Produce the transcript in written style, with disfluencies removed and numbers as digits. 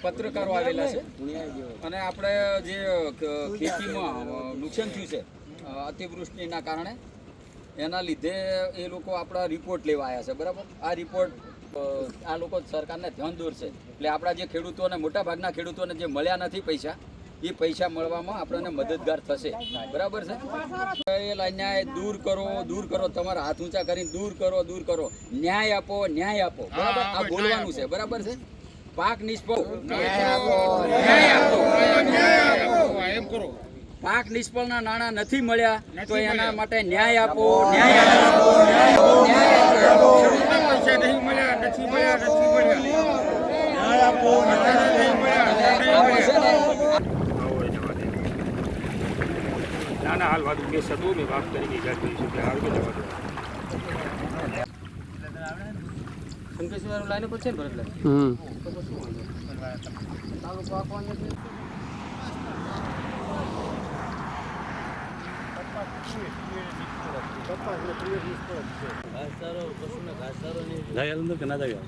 પત્રકારો આવેલા છે અને આપણે જે ખેતીમાં નુકસાન થયું છે અતિવૃષ્ટિના કારણે એના લીધે એ લોકો આપણા રિપોર્ટ લેવા આવ્યા છે. બરાબર, આ રિપોર્ટ આ લોકો સરકારને ધ્યાન દોરશે એટલે આપણા જે ખેડૂતોને, મોટાભાગના ખેડૂતોને જે મળ્યા નથી પૈસા, એ પૈસા મળવામાં આપણને મદદગાર થશે. બરાબર છે. એ અન્યાય દૂર કરો, તમારા હાથ ઊંચા કરીને દૂર કરો, ન્યાય આપો. બરાબર, આ બોલવાનું છે. બરાબર છે. પાક નિષ્ફળ પાક નિષ્ફળના નાણાં નથી મળ્યા તો એના માટે ન્યાય આપો. ના હાલ વાત મેં સદો મેં વાત કરી ગઈ જાત છે કે આવી જવા દો સંકેશ્વર લાઈન પર છે ને ભરત લાઈન તો શું વાંધો તાલુકો આપવાનો છે. ઘાસચારો પશુને ઘાસચારો નહીં જાય અંદર કે ના જાય